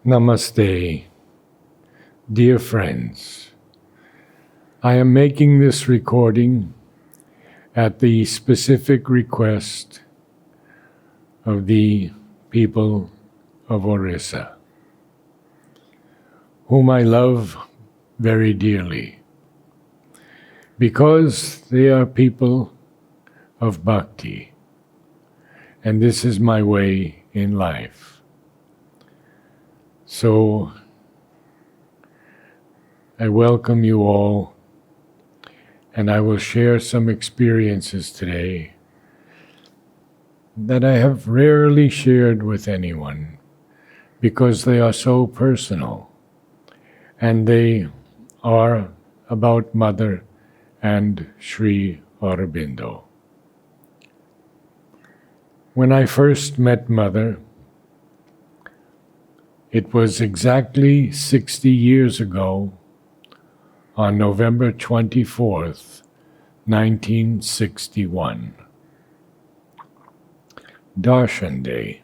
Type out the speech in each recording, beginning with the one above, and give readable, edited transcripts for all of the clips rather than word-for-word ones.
Namaste, dear friends. I am making this recording at the specific request of the people of Orissa, whom I love very dearly, because they are people of bhakti, and this is my way in life. So I welcome you all, and I will share some experiences today that I have rarely shared with anyone because they are so personal, and they are about Mother and Sri Aurobindo. When I first met Mother, it was exactly 60 years ago on November 24th, 1961. Darshan Day.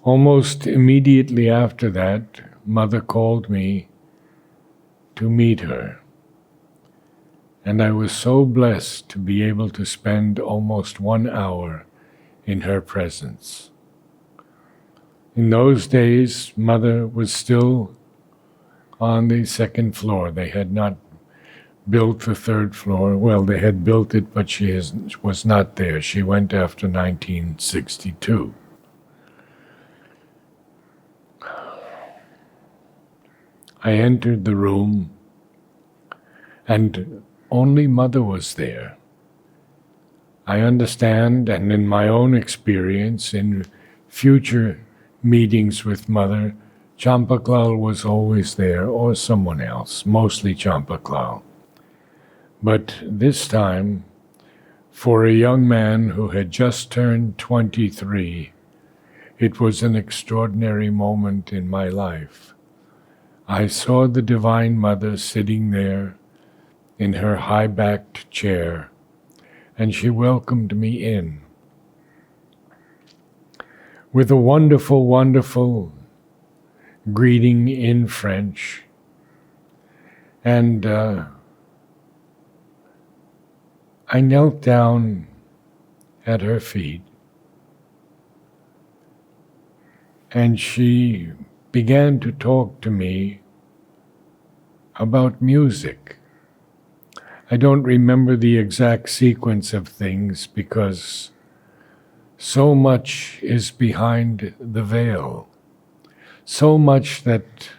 Almost immediately after that, Mother called me to meet her, and I was so blessed to be able to spend almost 1 hour in her presence. In those days, Mother was still on the second floor. They had not built the third floor. Well, they had built it, but she was not there. She went after 1962. I entered the room, and only Mother was there. I understand, and in my own experience, in future meetings with Mother, Champaklal was always there, or someone else, mostly Champaklal. But this time, for a young man who had just turned 23, it was an extraordinary moment in my life. I saw the Divine Mother sitting there in her high-backed chair, and she welcomed me in with a wonderful, wonderful greeting in French. And I knelt down at her feet, and she began to talk to me about music. I don't remember the exact sequence of things because so much is behind the veil, so much that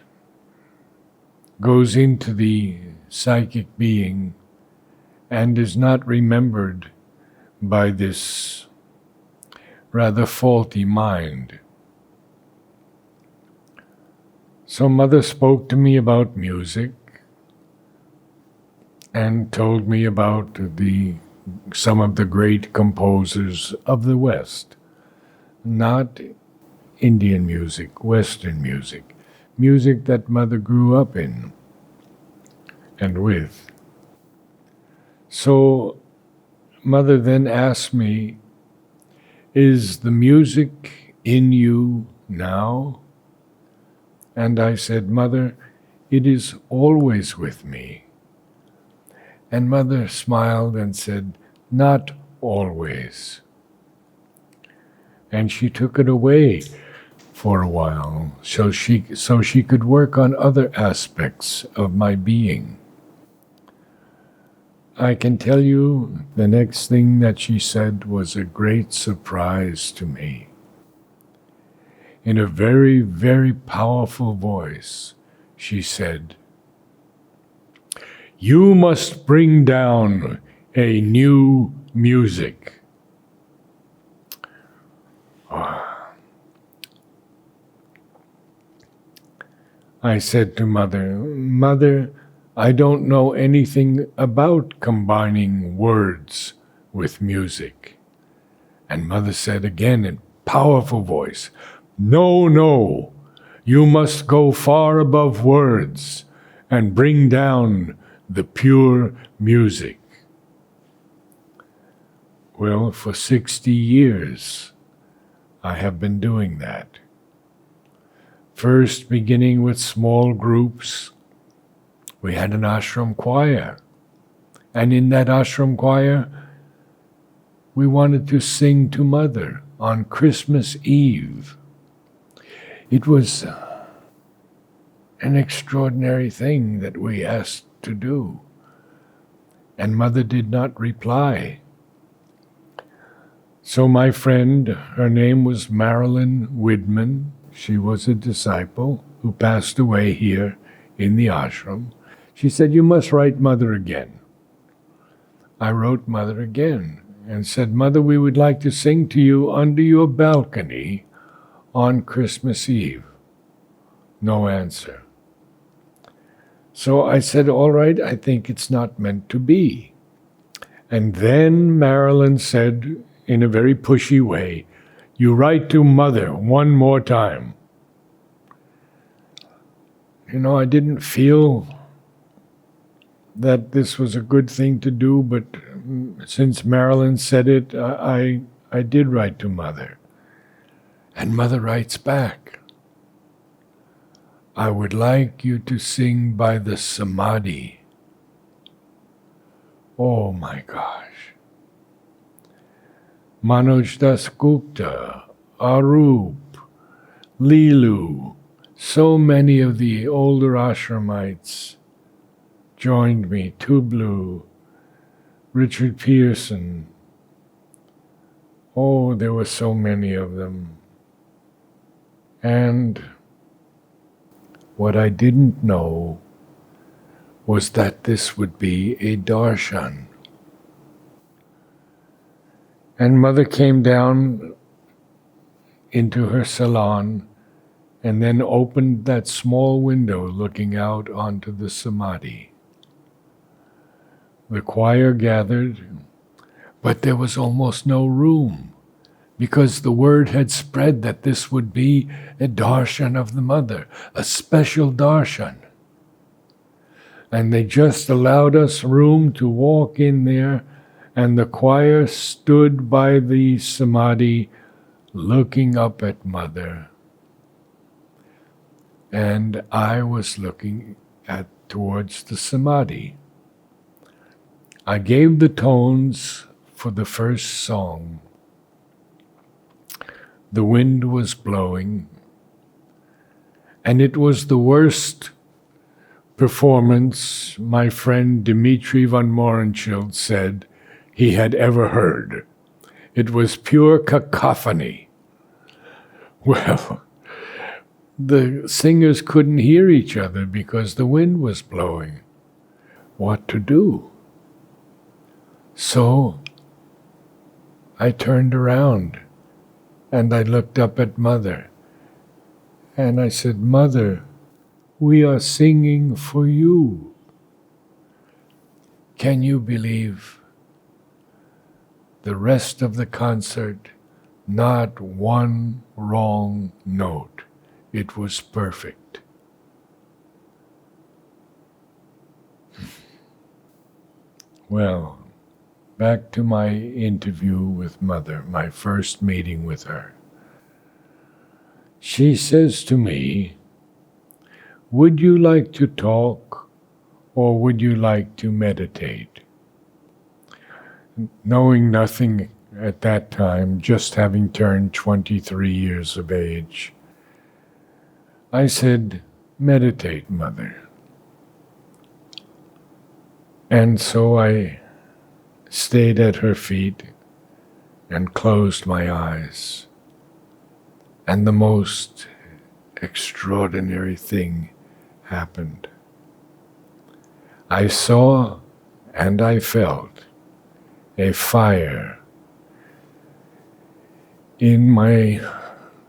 goes into the psychic being and is not remembered by this rather faulty mind. So Mother spoke to me about music and told me about some of the great composers of the West, not Indian music, Western music, music that Mother grew up in and with. So Mother then asked me, "Is the music in you now?" And I said, "Mother, it is always with me." And Mother smiled and said, "Not always." And she took it away for a while so she could work on other aspects of my being. I can tell you the next thing that she said was a great surprise to me. In a very, very powerful voice, she said, "You must bring down a new music." I said to Mother, "Mother, I don't know anything about combining words with music." And Mother said again in powerful voice, "No, no, you must go far above words and bring down the pure music." Well, for 60 years, I have been doing that. First, beginning with small groups, we had an ashram choir. And in that ashram choir, we wanted to sing to Mother on Christmas Eve. It was an extraordinary thing that we asked to do. And Mother did not reply. So my friend, her name was Marilyn Widman. She was a disciple who passed away here in the ashram. She said, "You must write Mother again." I wrote Mother again and said, "Mother, we would like to sing to you under your balcony on Christmas Eve." No answer. So I said, "All right, I think it's not meant to be." And then Marilyn said, in a very pushy way, "You write to Mother one more time." I didn't feel that this was a good thing to do, but since Marilyn said it, I did write to Mother. And Mother writes back, "I would like you to sing by the Samadhi." Oh my gosh. Manoj Das Gupta, Arup, Lilu, so many of the older ashramites joined me. Tublu, Richard Pearson. Oh, there were so many of them. And what I didn't know was that this would be a darshan. And Mother came down into her salon and then opened that small window looking out onto the Samadhi. The choir gathered, but there was almost no room because the word had spread that this would be a darshan of the Mother, a special darshan. And they just allowed us room to walk in there, and the choir stood by the Samadhi looking up at Mother. And I was looking towards the Samadhi. I gave the tones for the first song. The wind was blowing, and it was the worst performance my friend Dimitri von Morenschild said he had ever heard. It was pure cacophony. Well, the singers couldn't hear each other because the wind was blowing. What to do? So I turned around and I looked up at Mother and I said, "Mother, we are singing for you." Can you believe? The rest of the concert, not one wrong note. It was perfect. Well, back to my interview with Mother, my first meeting with her. She says to me, "Would you like to talk or would you like to meditate?" Knowing nothing at that time, just having turned 23 years of age, I said, "Meditate, Mother." And so I stayed at her feet and closed my eyes. And the most extraordinary thing happened. I saw and I felt a fire in my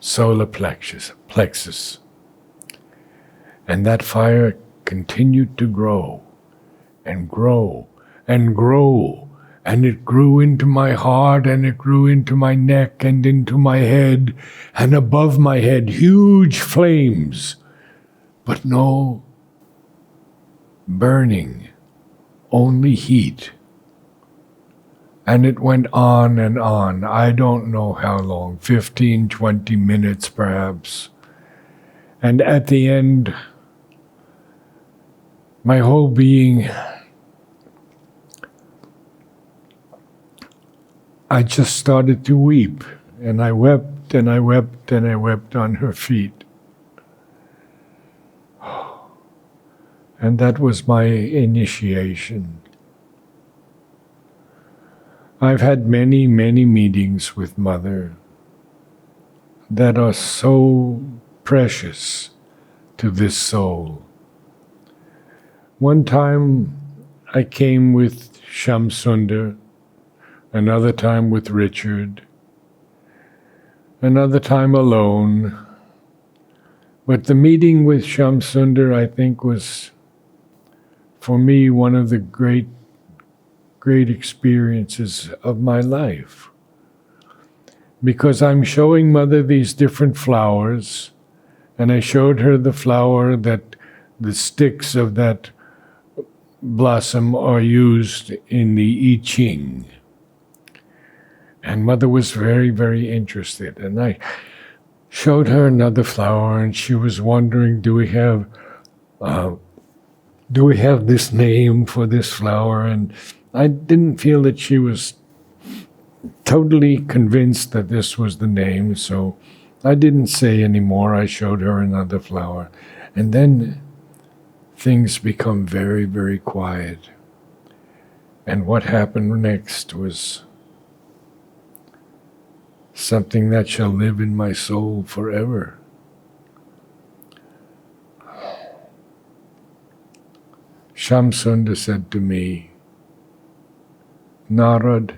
solar plexus. And that fire continued to grow and grow and grow. And it grew into my heart, and it grew into my neck and into my head, and above my head, huge flames, but no burning, only heat. And it went on and on. I don't know how long, 15, 20 minutes perhaps. And at the end, my whole being, I just started to weep. And I wept and I wept and I wept on her feet. And that was my initiation. I've had many, many meetings with Mother that are so precious to this soul. One time I came with Shamsundar, another time with Richard, another time alone. But the meeting with Shamsundar, I think, was for me one of the great experiences of my life. Because I'm showing Mother these different flowers, and I showed her the flower that the sticks of that blossom are used in the I Ching. And Mother was very, very interested. And I showed her another flower, and she was wondering, do we have this name for this flower? And I didn't feel that she was totally convinced that this was the name, so I didn't say any more. I showed her another flower. And then things become very, very quiet. And what happened next was something that shall live in my soul forever. Shamsundar said to me, Narad,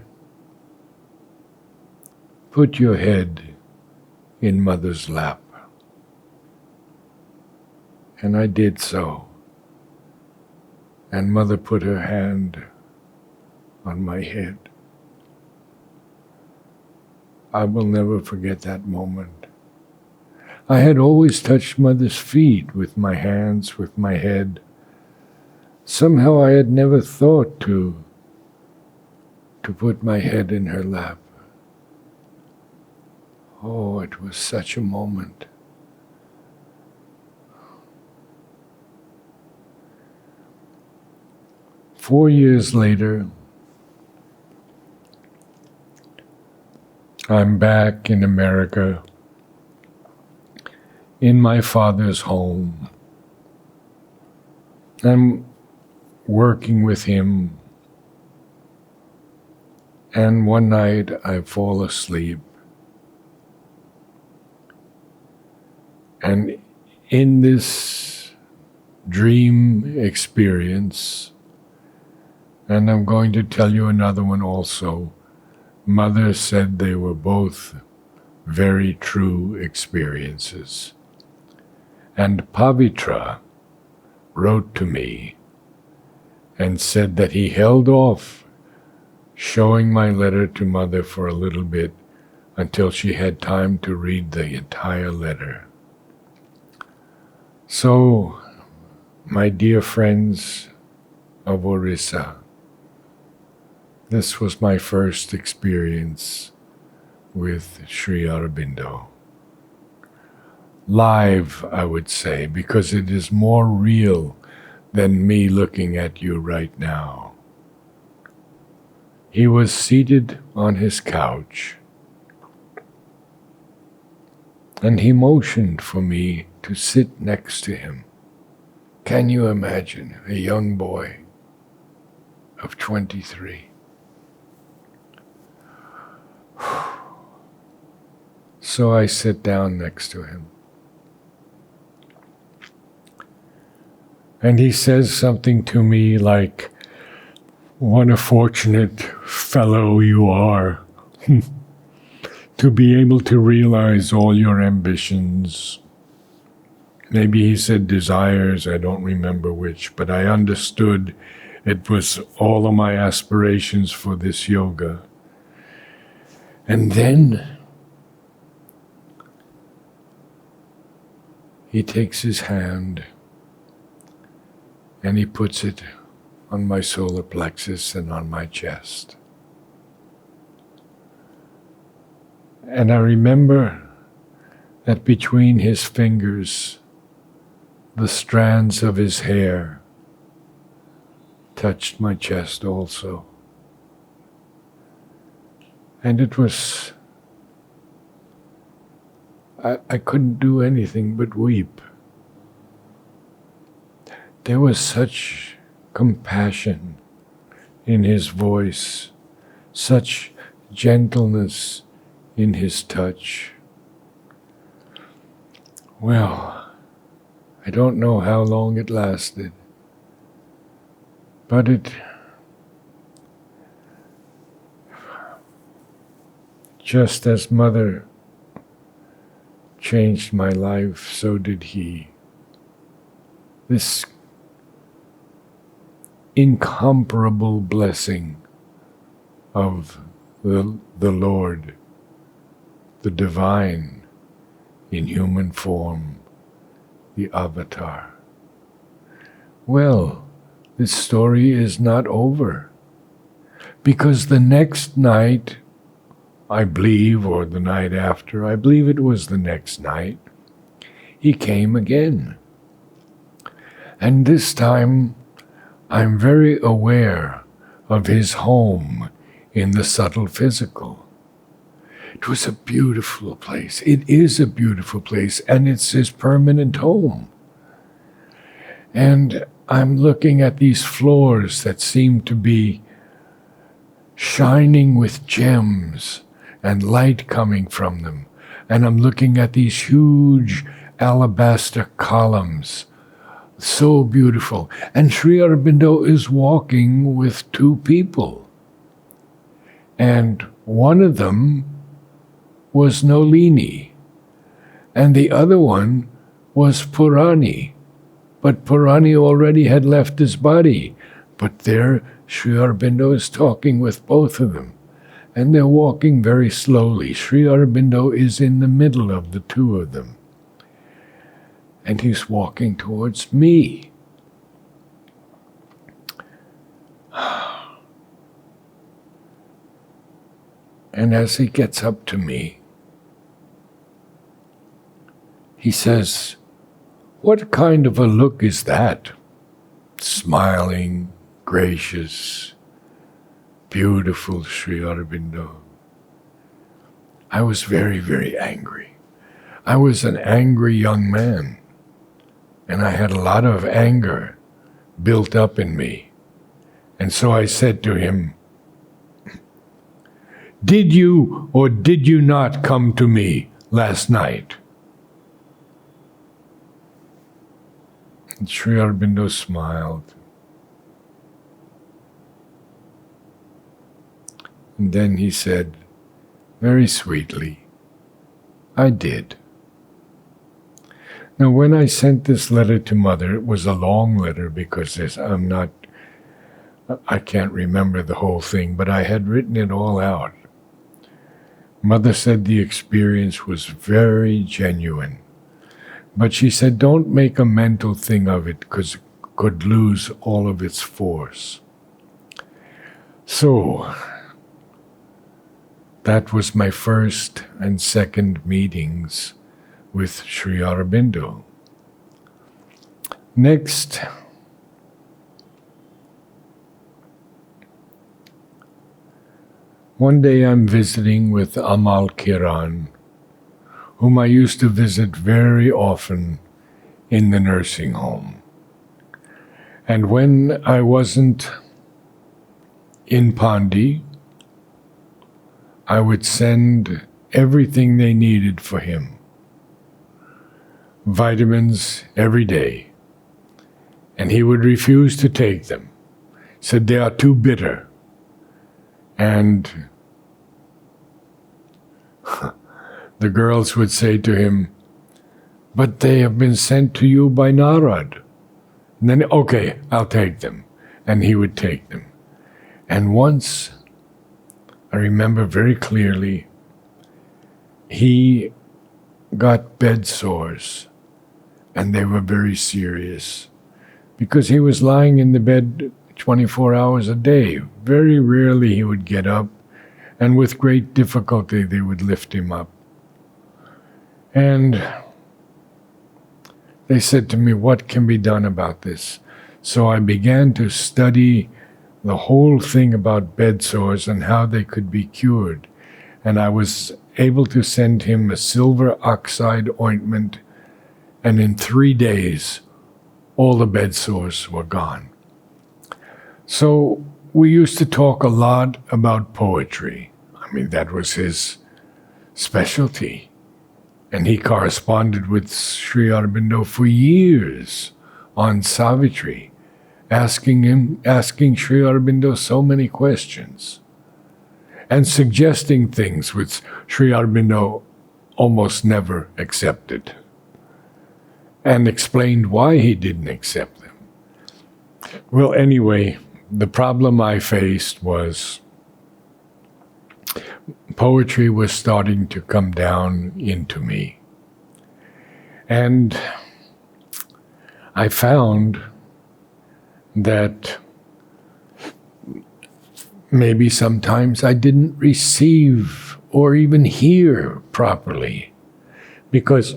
put your head in Mother's lap. And I did so. And Mother put her hand on my head. I will never forget that moment. I had always touched Mother's feet with my hands, with my head. Somehow I had never thought to put my head in her lap. Oh, it was such a moment. Four years later, I'm back in America, in my father's home. I'm working with him, and one night I fall asleep. And in this dream experience, and I'm going to tell you another one also, Mother said they were both very true experiences. And Pavitra wrote to me and said that he held off showing my letter to Mother for a little bit until she had time to read the entire letter. So, my dear friends of Orissa, this was my first experience with Sri Aurobindo. Live, I would say, because it is more real than me looking at you right now. He was seated on his couch, and he motioned for me to sit next to him. Can you imagine a young boy of 23? So I sit down next to him. And he says something to me like, what a fortunate fellow you are to be able to realize all your ambitions. Maybe he said desires, I don't remember which, but I understood it was all of my aspirations for this yoga. And then he takes his hand and he puts it on my solar plexus and on my chest. And I remember that between his fingers the strands of his hair touched my chest also. And it was, I couldn't do anything but weep. There was such compassion in his voice, such gentleness in his touch. Well, I don't know how long it lasted, but it just as Mother changed my life, so did he. This incomparable blessing of the Lord, the divine in human form, the avatar. Well, this story is not over, because the next night, I believe, or the night after, I believe it was the next night, he came again. And this time, I'm very aware of his home in the subtle physical. It was a beautiful place. It is a beautiful place, and it's his permanent home. And I'm looking at these floors that seem to be shining with gems and light coming from them. And I'm looking at these huge alabaster columns, so beautiful. And Sri Aurobindo is walking with two people. And one of them was Nolini, and the other one was Purani. But Purani already had left his body. But there, Sri Aurobindo is talking with both of them. And they're walking very slowly. Sri Aurobindo is in the middle of the two of them. And he's walking towards me. And as he gets up to me, he says, "What kind of a look is that? Smiling, gracious, beautiful Sri Aurobindo." I was very, very angry. I was an angry young man, and I had a lot of anger built up in me. And so I said to him, "Did you or did you not come to me last night?" And Sri Aurobindo smiled. And then he said, very sweetly, "I did." Now, when I sent this letter to Mother, it was a long letter because I can't remember the whole thing, but I had written it all out. Mother said the experience was very genuine. But she said, don't make a mental thing of it because it could lose all of its force. So, that was my first and second meetings with Sri Aurobindo. Next, one day I'm visiting with Amal Kiran, whom I used to visit very often in the nursing home. And when I wasn't in Pandi, I would send everything they needed for him. Vitamins every day. And he would refuse to take them. Said they are too bitter. And the girls would say to him, "But they have been sent to you by Narad." And then, "Okay, I'll take them." And he would take them. And once, I remember very clearly, he got bed sores, and they were very serious, because he was lying in the bed 24 hours a day. Very rarely he would get up, and with great difficulty they would lift him up. And they said to me, what can be done about this? So I began to study the whole thing about bed sores and how they could be cured. And I was able to send him a silver oxide ointment, and in 3 days, all the bed sores were gone. So we used to talk a lot about poetry. I mean, that was his specialty. And he corresponded with Sri Aurobindo for years on Savitri, asking Sri Aurobindo so many questions and suggesting things which Sri Aurobindo almost never accepted and explained why he didn't accept them. Well, anyway, the problem I faced was poetry was starting to come down into me. And I found that maybe sometimes I didn't receive or even hear properly, because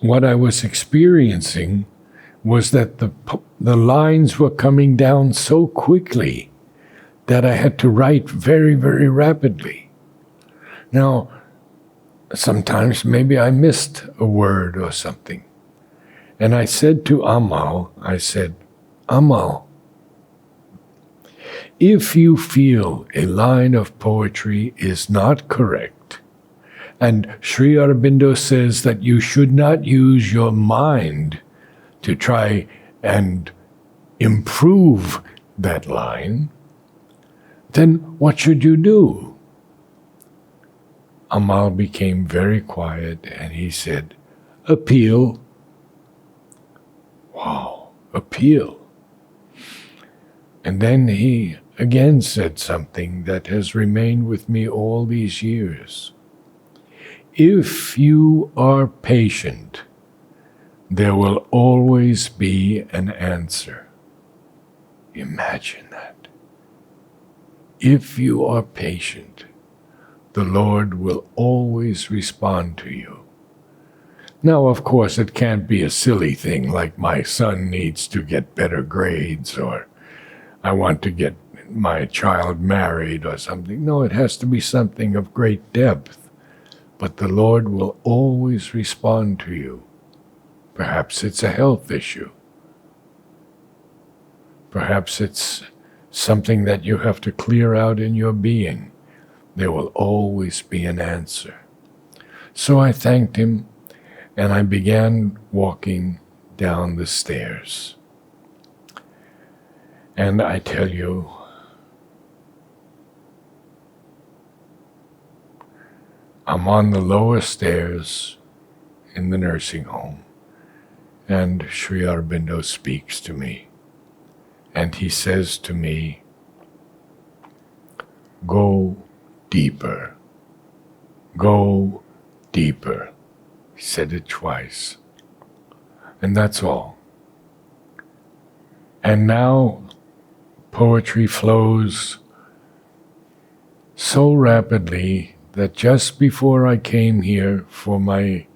what I was experiencing was that the lines were coming down so quickly that I had to write very, very rapidly. Now, sometimes maybe I missed a word or something. And I said to Amal, Amal, if you feel a line of poetry is not correct, and Sri Aurobindo says that you should not use your mind to try and improve that line, then what should you do? Amal became very quiet and he said, appeal. Wow, appeal. And then he again said something that has remained with me all these years. If you are patient, there will always be an answer. Imagine that. If you are patient, the Lord will always respond to you. Now, of course, it can't be a silly thing like my son needs to get better grades or I want to get my child married or something. No, it has to be something of great depth. But the Lord will always respond to you. Perhaps it's a health issue. Perhaps it's something that you have to clear out in your being. There will always be an answer. So I thanked him, and I began walking down the stairs. And I tell you, I'm on the lower stairs in the nursing home, and Sri Aurobindo speaks to me. And he says to me, go deeper. Go deeper. He said it twice. And that's all. And now poetry flows so rapidly that just before I came here for my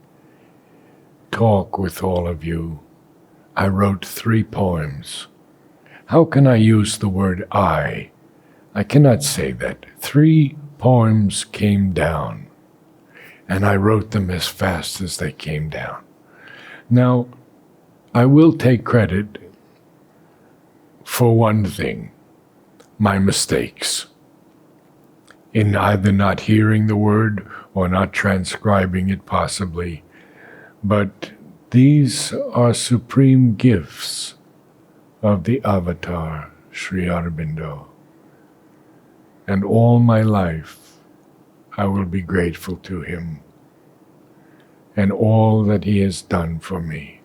talk with all of you, I wrote 3 poems. How can I use the word I? I cannot say that. 3 poems came down, and I wrote them as fast as they came down. Now, I will take credit for one thing, my mistakes, in either not hearing the word or not transcribing it possibly. But these are supreme gifts of the Avatar, Sri Aurobindo. And all my life, I will be grateful to him and all that he has done for me.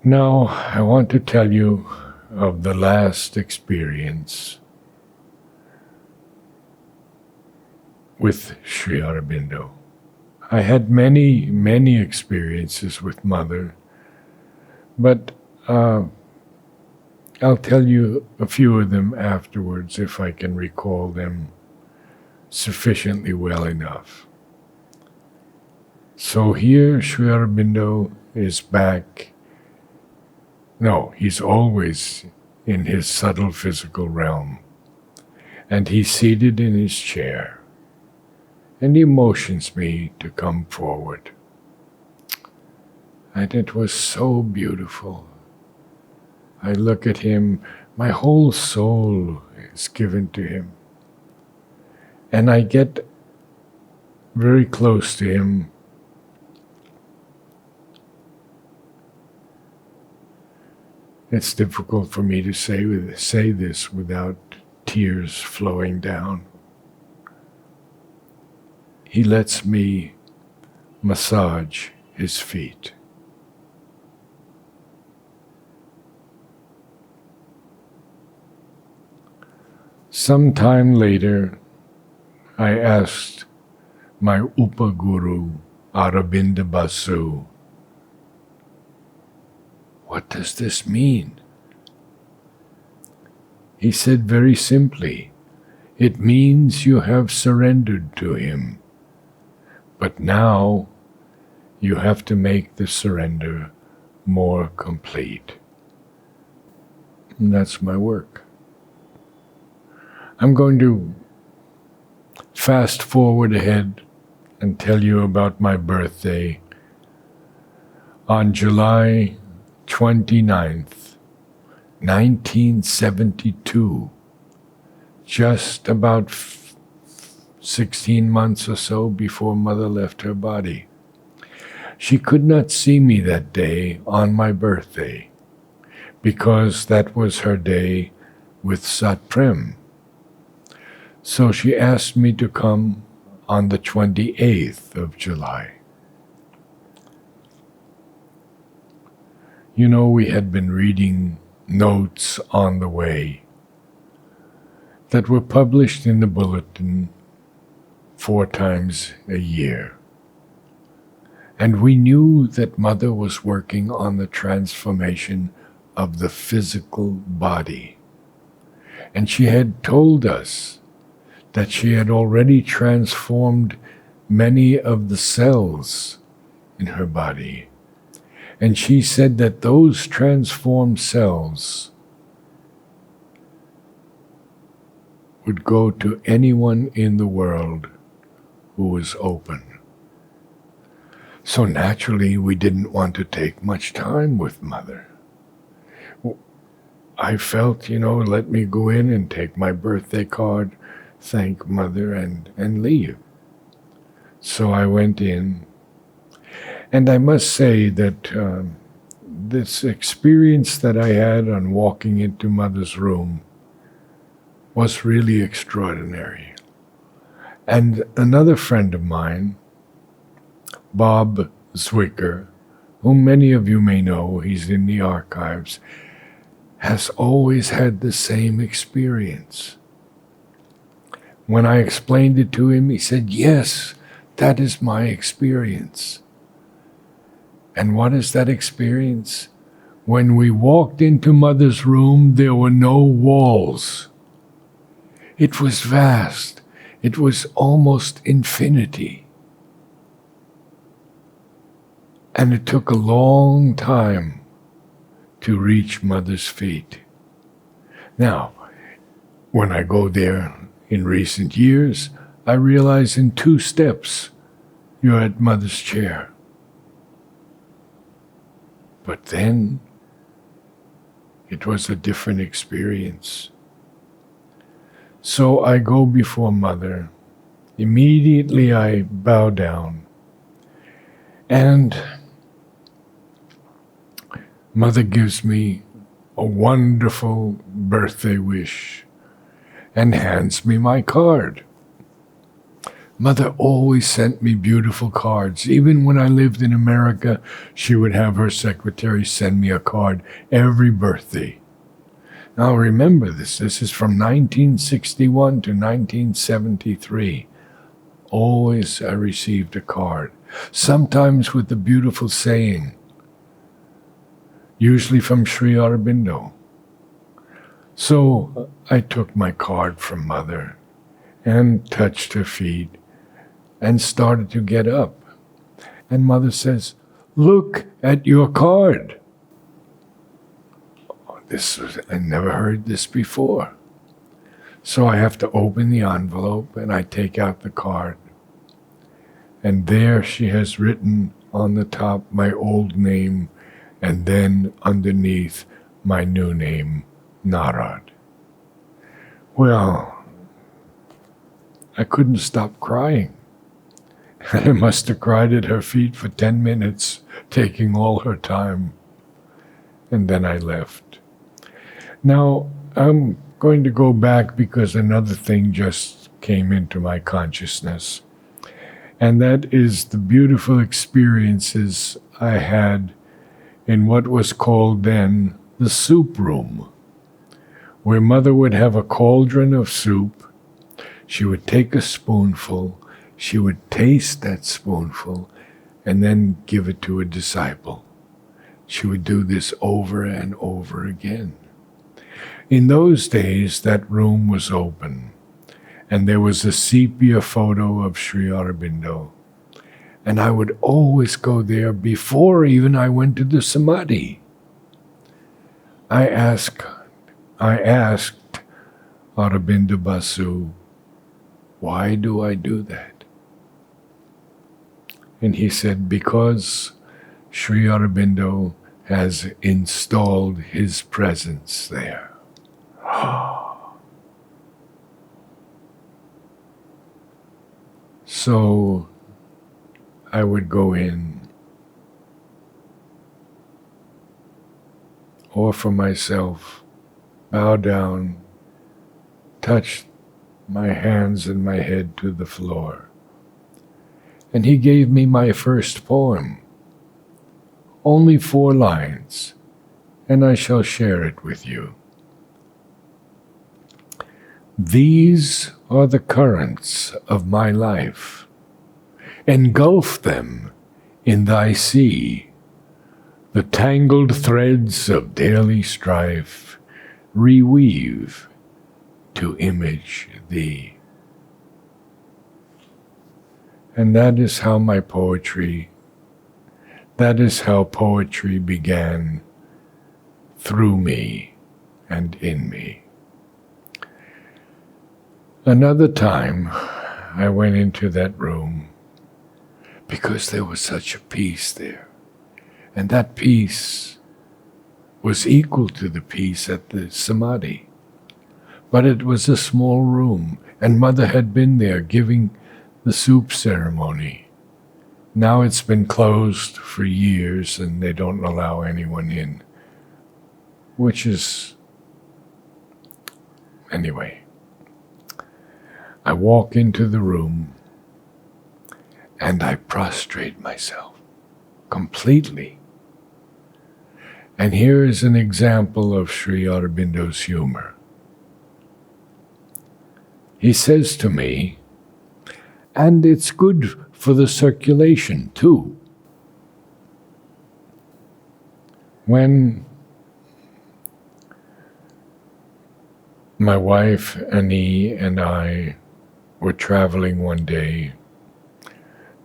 Now, I want to tell you of the last experience with Sri Aurobindo. I had many, many experiences with Mother, but I'll tell you a few of them afterwards if I can recall them sufficiently well enough. So here Sri Aurobindo is back. No, he's always in his subtle physical realm. And he's seated in his chair. And he motions me to come forward. And it was so beautiful. I look at him, my whole soul is given to him. And I get very close to him. It's difficult for me to say this without tears flowing down. He lets me massage his feet. Sometime later, I asked my Upaguru, Aurobindo Basu, "What does this mean?" He said very simply, "It means you have surrendered to him. But now you have to make the surrender more complete." And that's my work. I'm going to fast forward ahead and tell you about my birthday. On July 29th, 1972, just about 16 months or so before Mother left her body. She could not see me that day on my birthday because that was her day with Sat Prem. So she asked me to come on the 28th of July. You know, we had been reading notes on the way that were published in the bulletin 4 times a year. And we knew that Mother was working on the transformation of the physical body. And she had told us that she had already transformed many of the cells in her body. And she said that those transformed cells would go to anyone in the world who was open. So naturally, we didn't want to take much time with Mother. I felt, let me go in and take my birthday card, thank Mother, and leave. So I went in. And I must say that this experience that I had on walking into Mother's room was really extraordinary. And another friend of mine, Bob Zwicker, whom many of you may know, he's in the archives, has always had the same experience. When I explained it to him, he said, "Yes, that is my experience." And what is that experience? When we walked into Mother's room, there were no walls. It was vast. It was almost infinity. And it took a long time to reach Mother's feet. Now, when I go there in recent years, I realize in 2 steps, you're at Mother's chair. But then, it was a different experience. So I go before Mother. Immediately I bow down. And Mother gives me a wonderful birthday wish and hands me my card. Mother always sent me beautiful cards. Even when I lived in America, she would have her secretary send me a card every birthday. Now remember this is from 1961 to 1973. Always I received a card, sometimes with the beautiful saying, usually from Sri Aurobindo. So I took my card from Mother and touched her feet and started to get up. And Mother says, "Look at your card." I never heard this before. So I have to open the envelope and I take out the card. And there she has written on the top my old name and then underneath my new name, Narad. Well, I couldn't stop crying. I must have cried at her feet for 10 minutes, taking all her time. And then I left. Now, I'm going to go back because another thing just came into my consciousness. And that is the beautiful experiences I had in what was called then the soup room, where Mother would have a cauldron of soup. She would take a spoonful, she would taste that spoonful, and then give it to a disciple. She would do this over and over again. In those days, that room was open, and there was a sepia photo of Sri Aurobindo. And I would always go there before even I went to the Samadhi. I asked Aurobindo Basu, "Why do I do that?" And he said, "Because Sri Aurobindo has installed his presence there." So I would go in, offer myself, bow down, touch my hands and my head to the floor. And he gave me my first poem, only 4 lines, and I shall share it with you. These are the currents of my life. Engulf them in thy sea. The tangled threads of daily strife reweave to image thee. And that is how poetry began, through me and in me. Another time, I went into that room because there was such a peace there. And that peace was equal to the peace at the Samadhi. But it was a small room, and Mother had been there giving the soup ceremony. Now it's been closed for years, and they don't allow anyone in. Which is... Anyway. I walk into the room and I prostrate myself completely. And here is an example of Sri Aurobindo's humor. He says to me, and it's good for the circulation too. When my wife, Annie, and I were traveling one day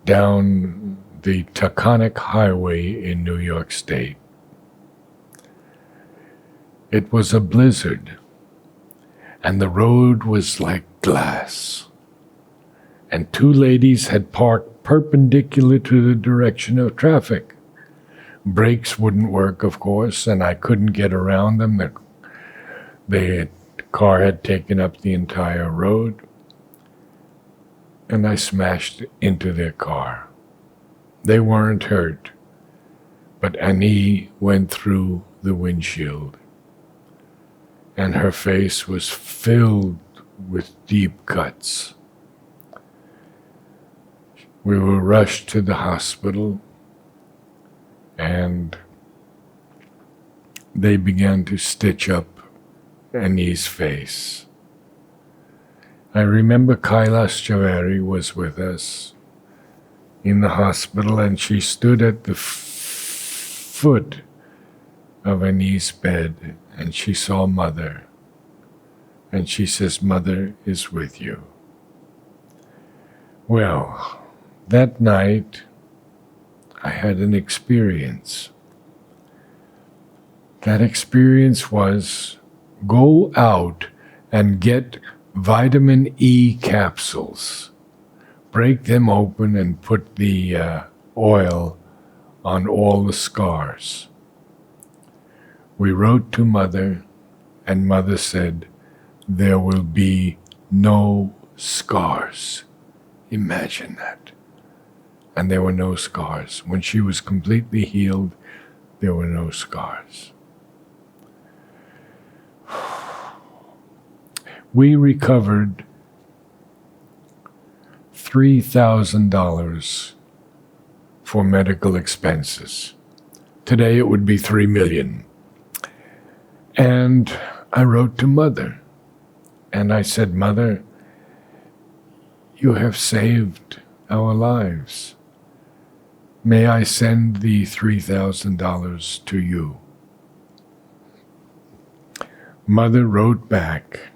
down the Taconic Highway in New York State. It was a blizzard, and the road was like glass. And 2 ladies had parked perpendicular to the direction of traffic. Brakes wouldn't work, of course, and I couldn't get around them. The car had taken up the entire road. And I smashed into their car. They weren't hurt, but Annie went through the windshield, and her face was filled with deep cuts. We were rushed to the hospital, and they began to stitch up Annie's face. I remember Kailash Javeri was with us in the hospital, and she stood at the foot of Annie's bed, and she saw Mother, and she says, "Mother is with you." Well, that night, had an experience. That experience was go out and get vitamin E capsules. Break them open and put the oil on all the scars. We wrote to Mother, and Mother said, there will be no scars. Imagine that. And there were no scars. When she was completely healed, there were no scars. We recovered $3,000 for medical expenses. Today it would be $3 million. And I wrote to Mother, and I said, Mother, you have saved our lives. May I send the $3,000 to you? Mother wrote back,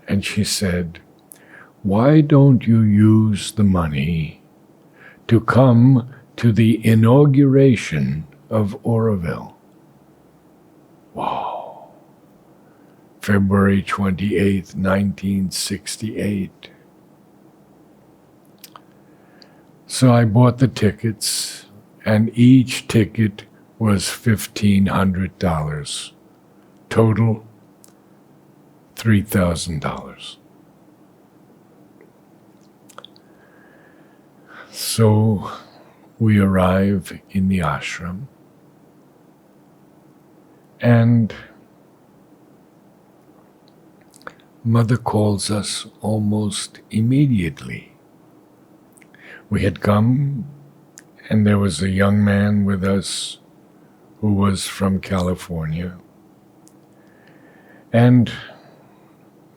and she said, why don't you use the money to come to the inauguration of Aurobindo? Wow. February 28th, 1968. So I bought the tickets, and each ticket was $1,500. Total, $3,000. So we arrive in the ashram, and Mother calls us almost immediately. We had come, and there was a young man with us who was from California. And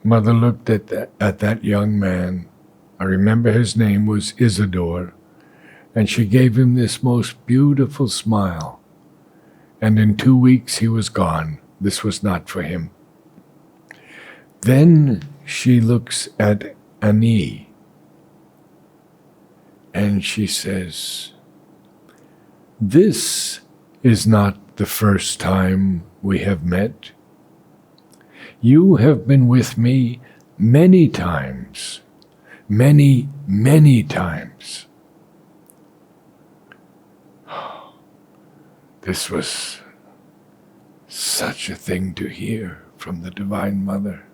Mother looked at that young man. I remember his name was Isidore, and she gave him this most beautiful smile. And in 2 weeks he was gone. This was not for him. Then she looks at Annie, and she says, this is not the first time we have met. You have been with me many times, many, many times. This was such a thing to hear from the Divine Mother.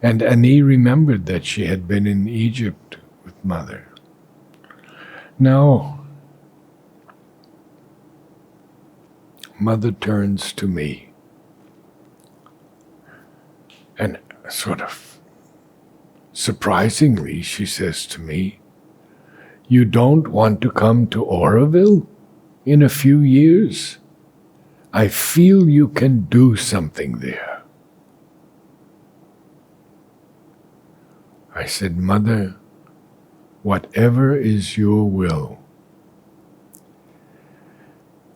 And Annie remembered that she had been in Egypt with Mother. Now, Mother turns to me and sort of surprisingly, she says to me, you don't want to come to Aurobindo in a few years? I feel you can do something there. I said, Mother, whatever is your will.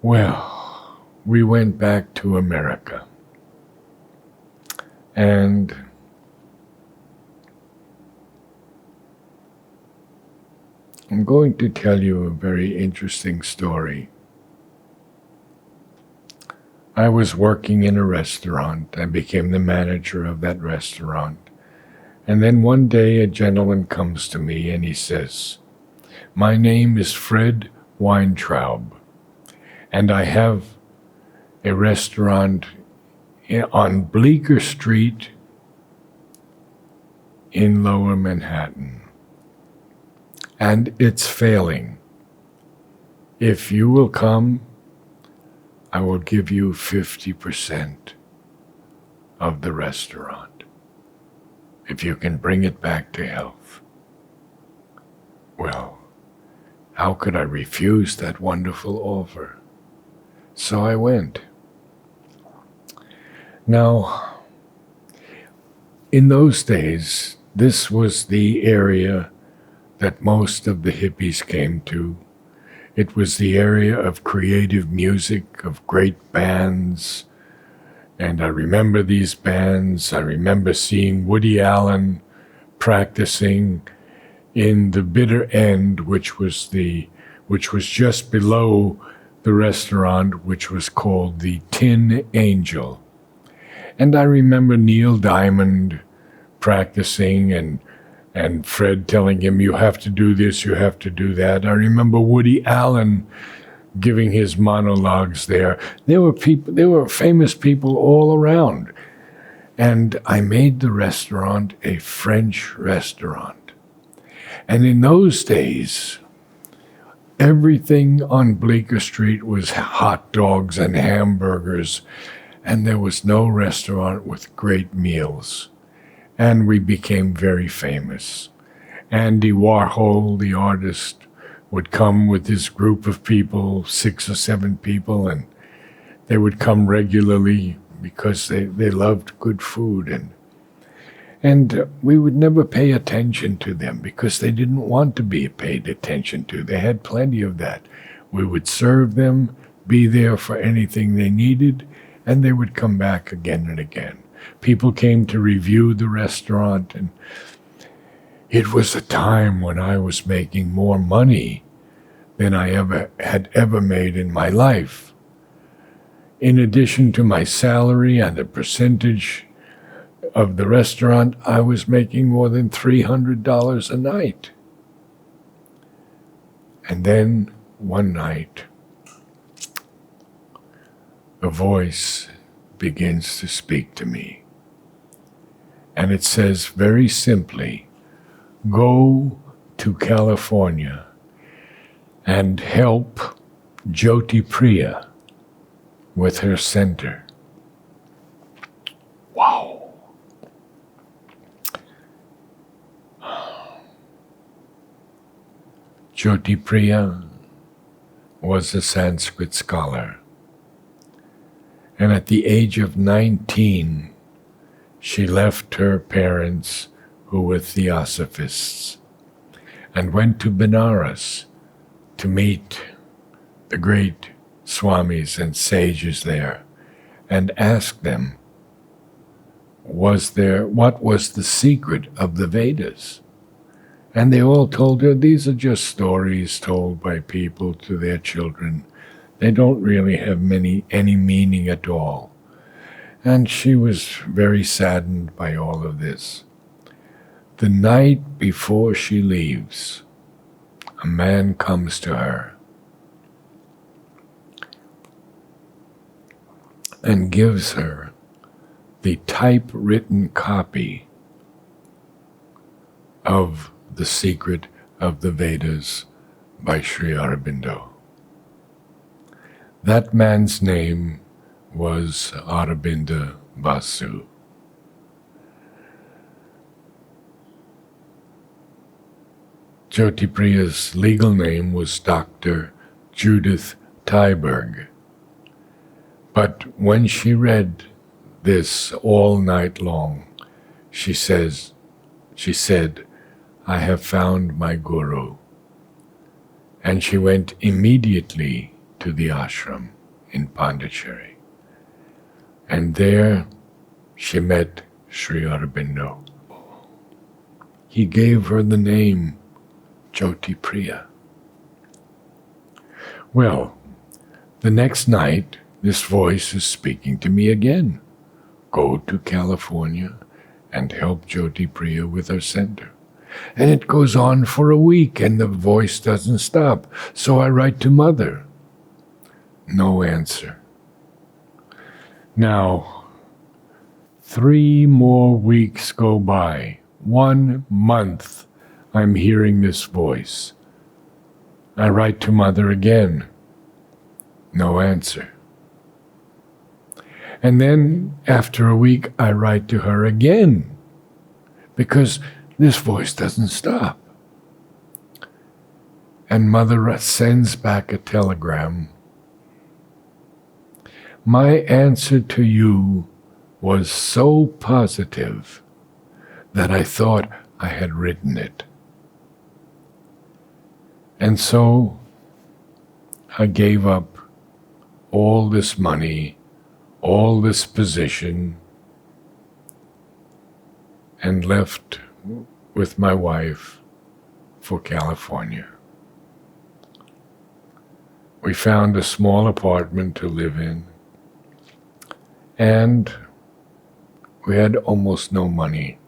Well, we went back to America. And I'm going to tell you a very interesting story. I was working in a restaurant. I became the manager of that restaurant. And then one day a gentleman comes to me and he says, my name is Fred Weintraub, and I have a restaurant on Bleecker Street in Lower Manhattan, and it's failing. If you will come, I will give you 50% of the restaurant, if you can bring it back to health. Well, how could I refuse that wonderful offer? So I went. Now, in those days, this was the area that most of the hippies came to. It was the area of creative music, of great bands. And I remember these bands. I remember seeing Woody Allen practicing in the bitter end, which was the which was just below the restaurant, which was called the Tin Angel. And I remember Neil Diamond practicing and Fred telling him, you have to do this, you have to do that. I remember Woody Allen giving his monologues there. There were famous people all around. And I made the restaurant a French restaurant. And in those days, everything on Bleecker Street was hot dogs and hamburgers, and there was no restaurant with great meals. And we became very famous. Andy Warhol, the artist, would come with his group of people, 6 or 7 people, and they would come regularly because they loved good food. And we would never pay attention to them because they didn't want to be paid attention to. They had plenty of that. We would serve them, be there for anything they needed, and they would come back again and again. People came to review the restaurant, and it was a time when I was making more money than I had ever made in my life. In addition to my salary and a percentage of the restaurant, I was making more than $300 a night. And then one night, a voice begins to speak to me. And it says very simply, go to California and help Jyoti Priya with her center. Wow. Jyoti Priya was a Sanskrit scholar. And at the age of 19, she left her parents, who were theosophists, and went to Benares to meet the great swamis and sages there and ask them, what was the secret of the Vedas? And they all told her, these are just stories told by people to their children. They don't really have any meaning at all. And she was very saddened by all of this. The night before she leaves, a man comes to her and gives her the typewritten copy of The Secret of the Vedas by Sri Aurobindo. That man's name was Aurobindo Basu. Jyoti Priya's legal name was Dr. Judith Tyberg. But when she read this all night long, she said, I have found my guru. And she went immediately to the ashram in Pondicherry. And there she met Sri Aurobindo. He gave her the name Jyoti Priya. Well, the next night, this voice is speaking to me again. Go to California and help Jyoti Priya with her center. And it goes on for a week, and the voice doesn't stop. So I write to Mother. No answer. Now, 3 more weeks go by. 1 month, I'm hearing this voice. I write to Mother again. No answer. And then, after a week, I write to her again, because this voice doesn't stop. And Mother sends back a telegram. My answer to you was so positive that I thought I had written it. And so I gave up all this money, all this position, and left with my wife for California. we found a small apartment to live in, and we had almost no money.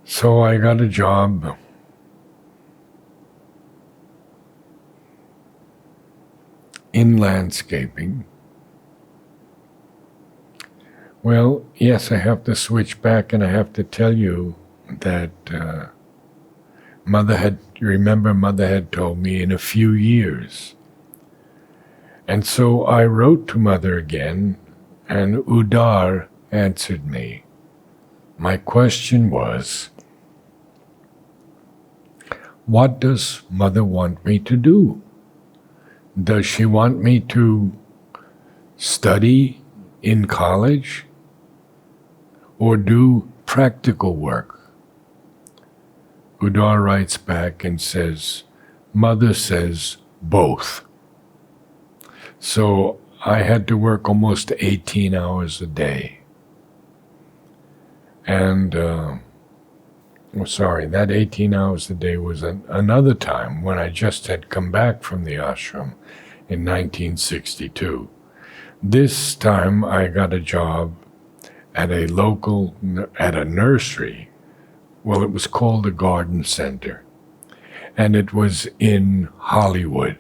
So I got a job in landscaping. Well, yes, I have to switch back and I have to tell you that Mother had told me in a few years. And so I wrote to Mother again, and Udar answered me. My question was, what does Mother want me to do? Does she want me to study in college or do practical work? Udar writes back and says, Mother says both. So I had to work almost 18 hours a day. And, that 18 hours a day was another time when I just had come back from the ashram in 1962. This time I got a job at a nursery. Well, it was called the Garden Center, and it was in Hollywood.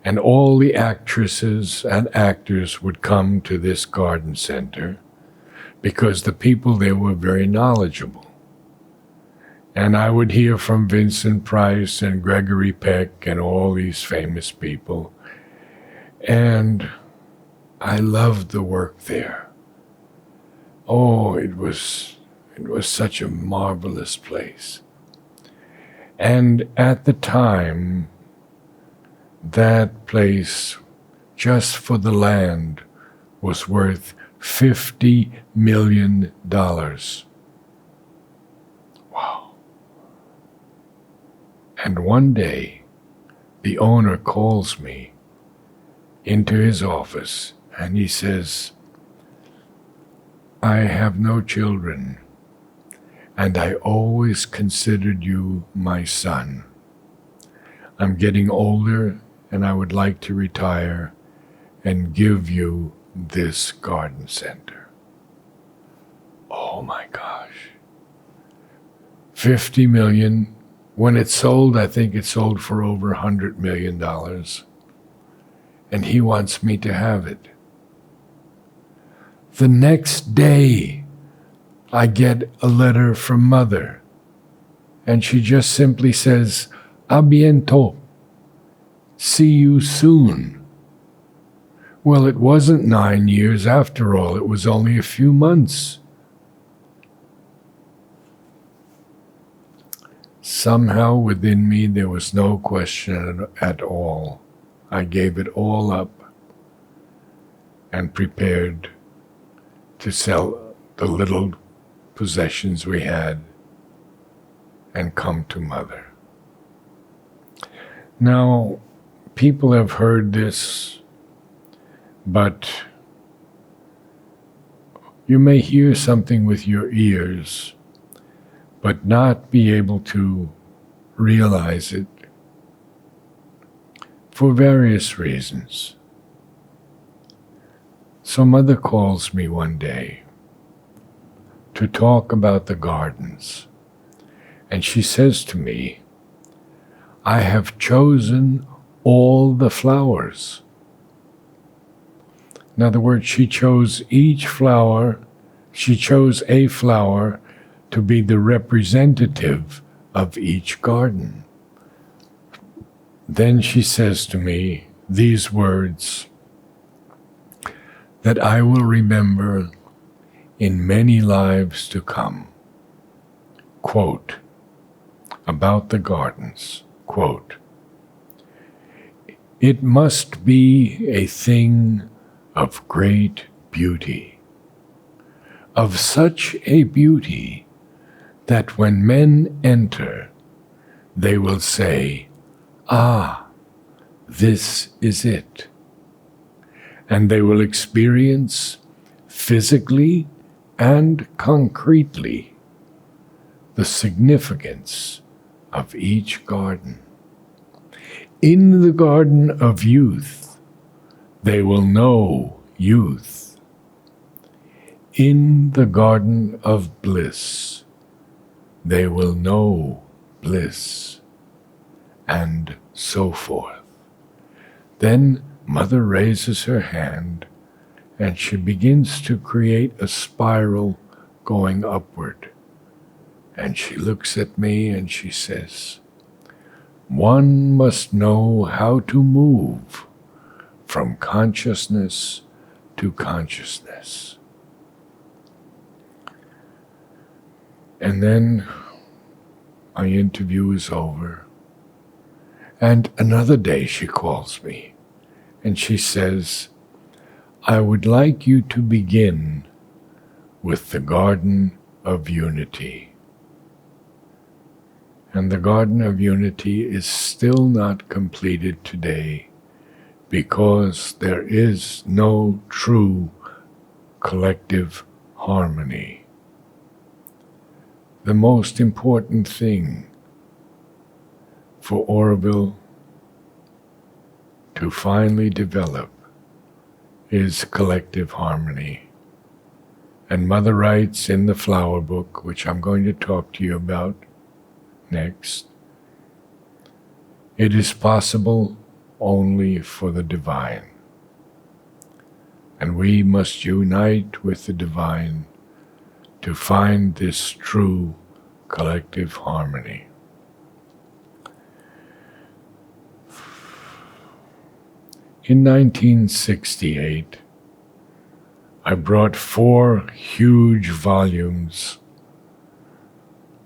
And all the actresses and actors would come to this garden center because the people there were very knowledgeable. And I would hear from Vincent Price and Gregory Peck and all these famous people. And I loved the work there. Oh, it was such a marvelous place. And at the time, that place, just for the land, was worth $50 million. Wow. And one day, the owner calls me into his office and he says, I have no children, and I always considered you my son. I'm getting older and I would like to retire and give you this garden center. Oh my gosh. 50 million. When it sold, I think it sold for over $100 million. And he wants me to have it. The next day, I get a letter from Mother, and she just simply says, "A bientôt. See you soon." Well, it wasn't 9 years after all. It was only a few months. Somehow within me there was no question at all. I gave it all up and prepared to sell the little possessions we had and come to Mother. Now, people have heard this, but you may hear something with your ears, but not be able to realize it for various reasons. So Mother calls me one day to talk about the gardens, and she says to me, "I have chosen all the flowers." In other words, she chose a flower to be the representative of each garden. Then she says to me these words that I will remember in many lives to come. Quote, about the gardens, quote, "It must be a thing of great beauty, of such a beauty that when men enter, they will say, 'Ah, this is it.' And they will experience physically and concretely the significance of each garden. In the garden of youth, they will know youth. In the garden of bliss, they will know bliss, and so forth. Then Mother raises her hand, and she begins to create a spiral going upward. And she looks at me and she says, "One must know how to move from consciousness to consciousness." And then my interview is over. And another day she calls me and she says, "I would like you to begin with the Garden of Unity." And the Garden of Unity is still not completed today because there is no true collective harmony. The most important thing for Aurobindo to finally develop is collective harmony. And Mother writes in the Flower Book, which I'm going to talk to you about next, it is possible only for the divine. And we must unite with the divine to find this true collective harmony. In 1968, I brought 4 huge volumes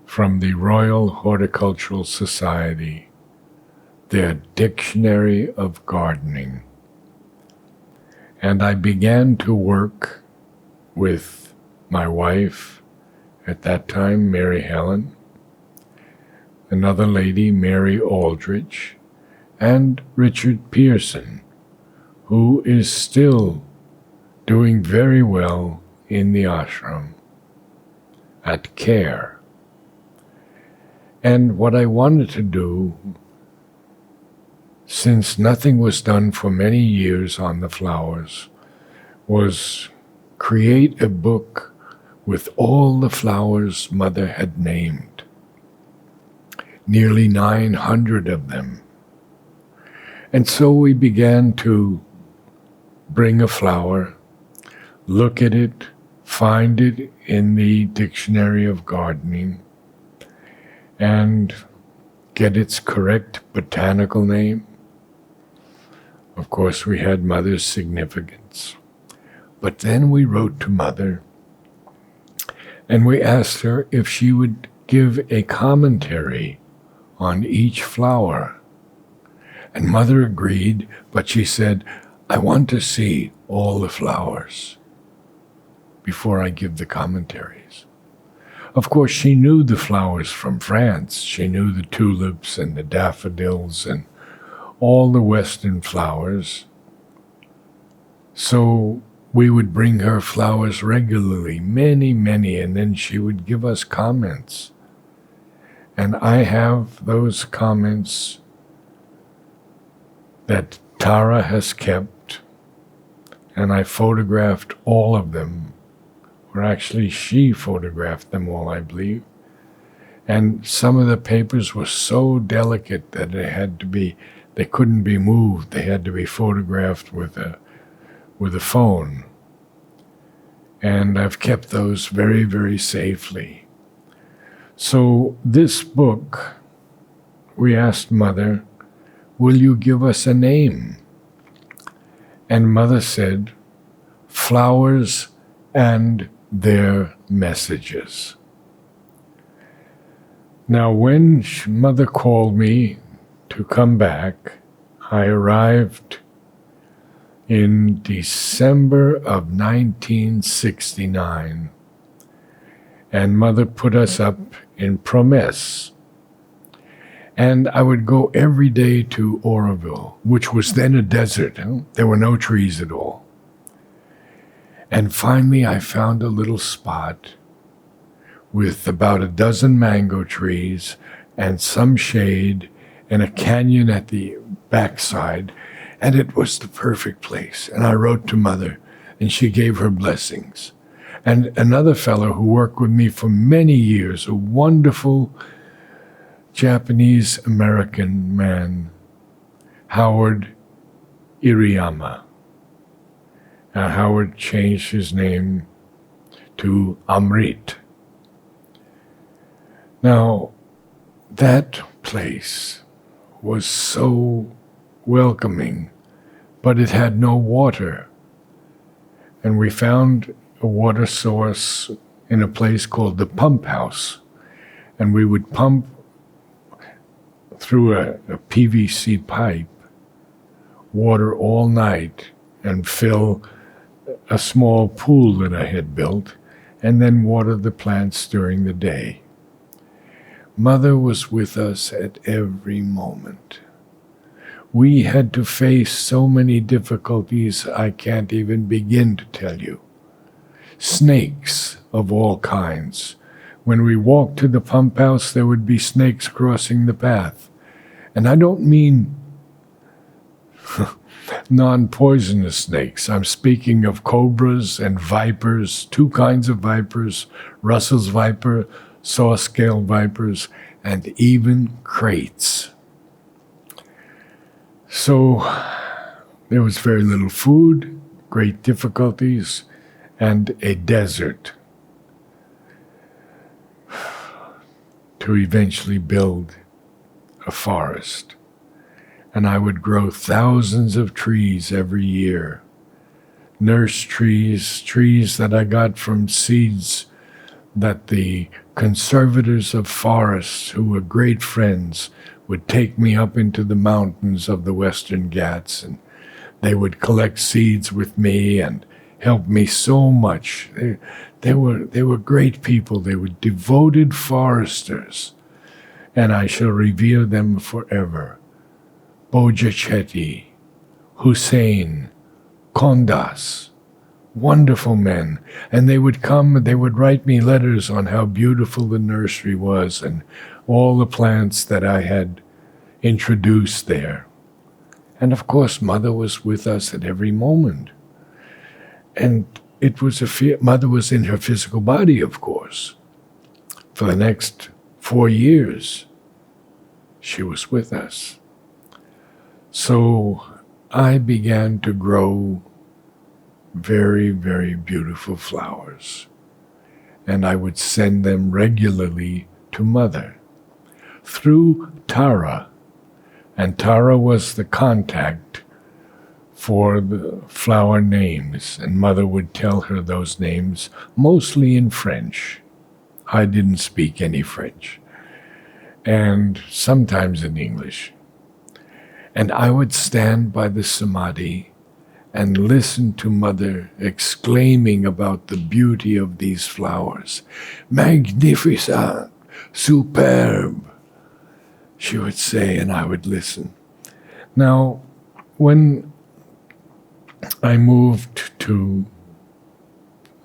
from the Royal Horticultural Society, their Dictionary of Gardening. And I began to work with my wife, at that time, Mary Helen, another lady, Mary Aldrich, and Richard Pearson, who is still doing very well in the ashram at care. And what I wanted to do, since nothing was done for many years on the flowers, was create a book with all the flowers Mother had named, nearly 900 of them. And so we began to bring a flower, look at it, find it in the Dictionary of Gardening, and get its correct botanical name. Of course, we had Mother's significance. But then we wrote to Mother, and we asked her if she would give a commentary on each flower. And Mother agreed, but she said, "I want to see all the flowers before I give the commentaries." Of course, she knew the flowers from France. She knew the tulips and the daffodils and all the Western flowers. So we would bring her flowers regularly, many, many, and then she would give us comments. And I have those comments that Tara has kept, and I photographed all of them. Or actually, she photographed them all, I believe. And some of the papers were so delicate that they couldn't be moved. They had to be photographed with a phone. And I've kept those very, very safely. So this book, we asked Mother, "Will you give us a name?" And Mother said, "Flowers and Their Messages." Now, when Mother called me to come back, I arrived in December of 1969, and Mother put us up in Promesse. And I would go every day to Aurobindo, which was then a desert. There were no trees at all. And finally, I found a little spot with about a dozen mango trees and some shade and a canyon at the backside, and it was the perfect place. And I wrote to Mother, and she gave her blessings. And another fellow who worked with me for many years, a wonderful Japanese-American man, Howard Iriyama. Now, Howard changed his name to Amrit. Now, that place was so welcoming, but it had no water. And we found a water source in a place called the pump house. And we would pump through a PVC pipe water all night and fill a small pool that I had built, and then water the plants during the day. Mother was with us at every moment. We had to face so many difficulties I can't even begin to tell you. Snakes of all kinds. When we walked to the pump house, there would be snakes crossing the path. And I don't mean non-poisonous snakes. I'm speaking of cobras and vipers, two kinds of vipers, Russell's viper, saw-scale vipers, and even kraits. So there was very little food, great difficulties, and a desert to eventually build a forest. And I would grow thousands of trees every year. Nurse trees, trees that I got from seeds that the conservators of forests, who were great friends, would take me up into the mountains of the Western Ghats, and they would collect seeds with me and help me so much. They were great people. They were devoted foresters, and I shall revere them forever. Boja Chetty, Hussein, Kondas, wonderful men. And they would come and they would write me letters on how beautiful the nursery was and all the plants that I had introduced there. And of course, Mother was with us at every moment. And it was Mother was in her physical body, of course. For the next 4 years, she was with us. So I began to grow very, very beautiful flowers, and I would send them regularly to Mother through Tara, and Tara was the contact for the flower names, and Mother would tell her those names, mostly in French. I didn't speak any French, and sometimes in English. And I would stand by the samadhi and listen to Mother exclaiming about the beauty of these flowers. Magnificent, superb, she would say, and I would listen. Now, when I moved to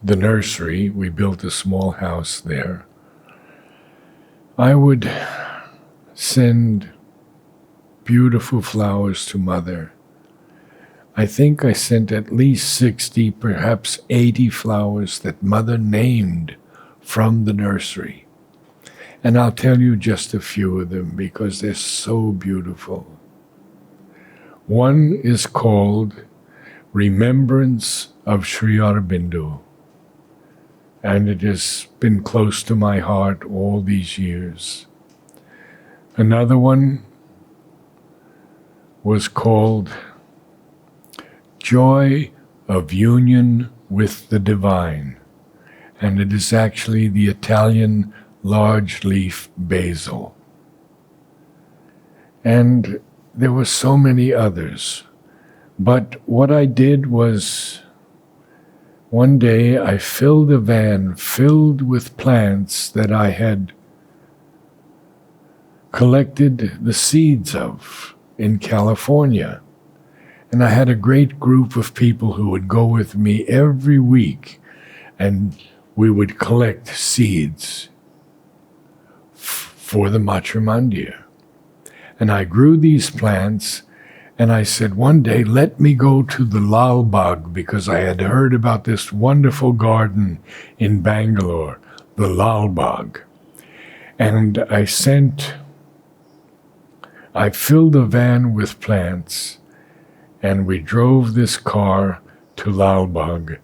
the nursery, we built a small house there, I would send beautiful flowers to Mother. I think I sent at least 60, perhaps 80 flowers that Mother named from the nursery. And I'll tell you just a few of them because they're so beautiful. One is called Remembrance of Sri Aurobindo, and it has been close to my heart all these years. Another one was called Joy of Union with the Divine, and it is actually the Italian large leaf basil. And there were so many others, but what I did was, one day I filled a van filled with plants that I had collected the seeds of in California. And I had a great group of people who would go with me every week, and we would collect seeds for the Matrubhaban. And I grew these plants, and I said, one day, let me go to the Lal Bagh, because I had heard about this wonderful garden in Bangalore, the Lal Bagh. And I filled a van with plants, and we drove this car to Lal Bagh,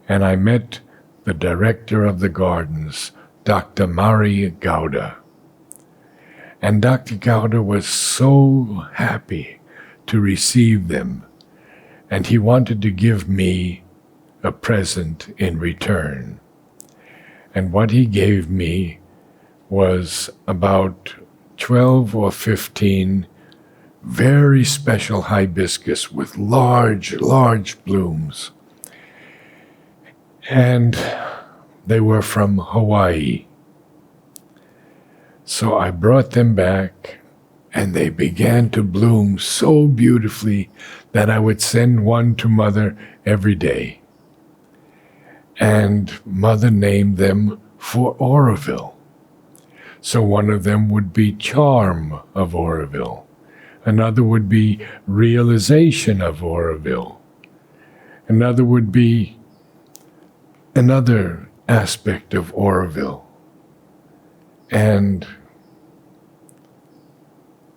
and I met the director of the gardens, Dr. Mari Gowda. And Dr. Gowda was so happy to receive them, and he wanted to give me a present in return. And what he gave me was about 12 or 15 very special hibiscus with large, large blooms. And they were from Hawaii. So I brought them back, and they began to bloom so beautifully that I would send one to Mother every day. And Mother named them for Aurobindo. So one of them would be Charm of Aurobindo. Another would be Realization of Aurobindo. Another would be another aspect of Aurobindo. And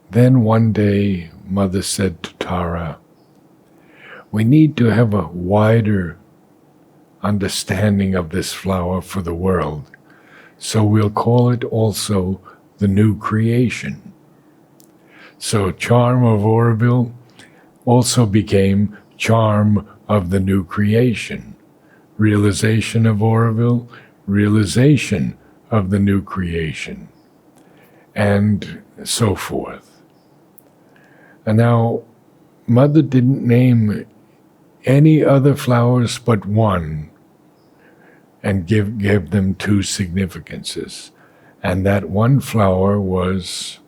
then one day, Mother said to Tara, we need to have a wider understanding of this flower for the world. So we'll call it also the new creation. So Charm of Aurobindo also became Charm of the new creation. Realization of Aurobindo, realization of the new creation, and so forth. And now, Mother didn't name any other flowers but one, and gave them two significances. And that one flower was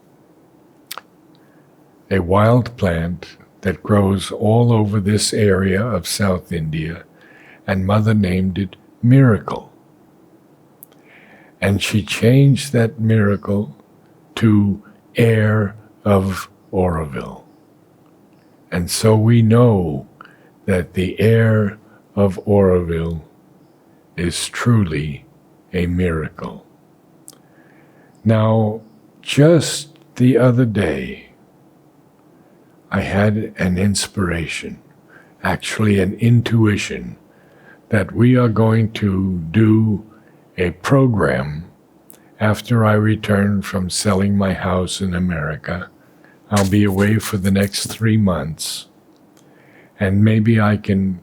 a wild plant that grows all over this area of South India, and Mother named it Miracle. And she changed that miracle to Air of Aurobindo. And so we know that the air of Aurobindo is truly a miracle. Now, just the other day, I had an inspiration, actually an intuition, that we are going to do a program after I return from selling my house in America. I'll be away for the next 3 months, and maybe I can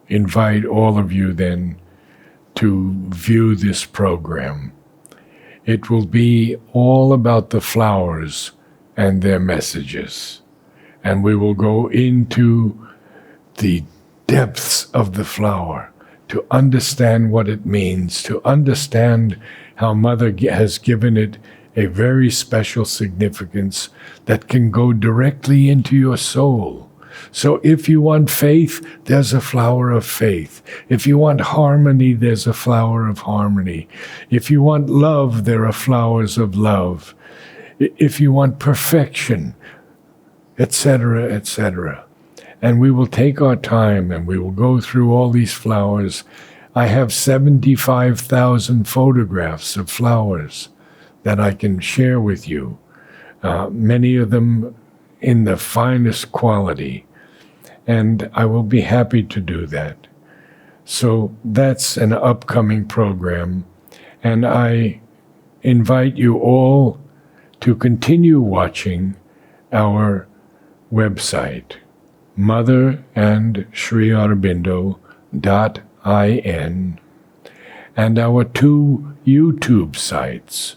invite all of you then to view this program. It will be all about the flowers and their messages, and we will go into the depths of the flower to understand what it means, to understand how Mother has given it a very special significance that can go directly into your soul. So if you want faith, there's a flower of faith. If you want harmony, there's a flower of harmony. If you want love, there are flowers of love. If you want perfection, etc., etc. And we will take our time and we will go through all these flowers. I have 75,000 photographs of flowers that I can share with you, many of them in the finest quality. And I will be happy to do that. So that's an upcoming program. And I invite you all to continue watching our website, motherandSriAurobindo.in, and our 2 YouTube sites,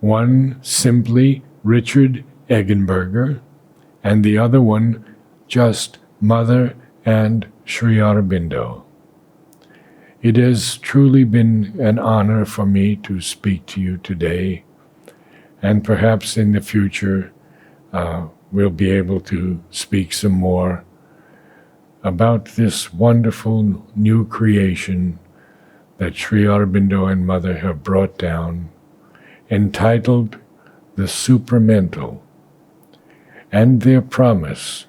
one simply Richard Eggenberger, and the other one just Mother and Sri Aurobindo. It has truly been an honor for me to speak to you today, and perhaps in the future we'll be able to speak some more about this wonderful new creation that Sri Aurobindo and Mother have brought down, entitled the supramental, and their promise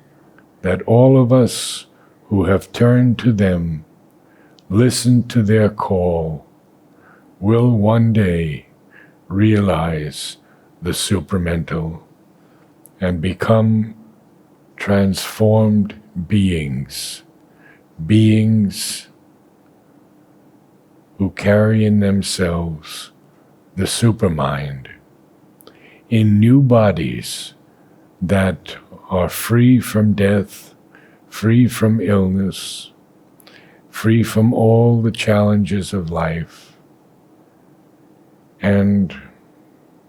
that all of us who have turned to them, listened to their call, will one day realize the supramental and become transformed beings, beings who carry in themselves the supermind in new bodies that are free from death, free from illness, free from all the challenges of life, and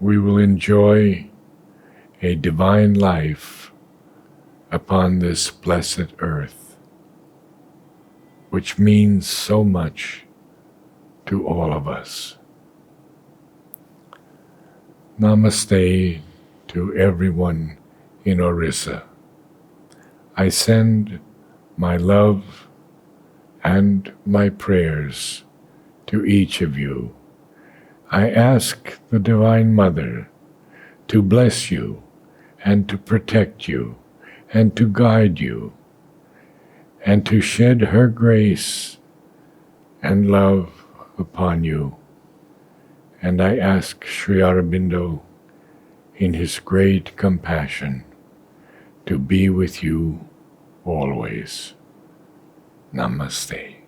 we will enjoy a divine life upon this blessed earth, which means so much to all of us. Namaste to everyone in Orissa. I send my love and my prayers to each of you. I ask the Divine Mother to bless you and to protect you and to guide you and to shed her grace and love upon you. And I ask Sri Aurobindo, in his great compassion, to be with you always. Namaste.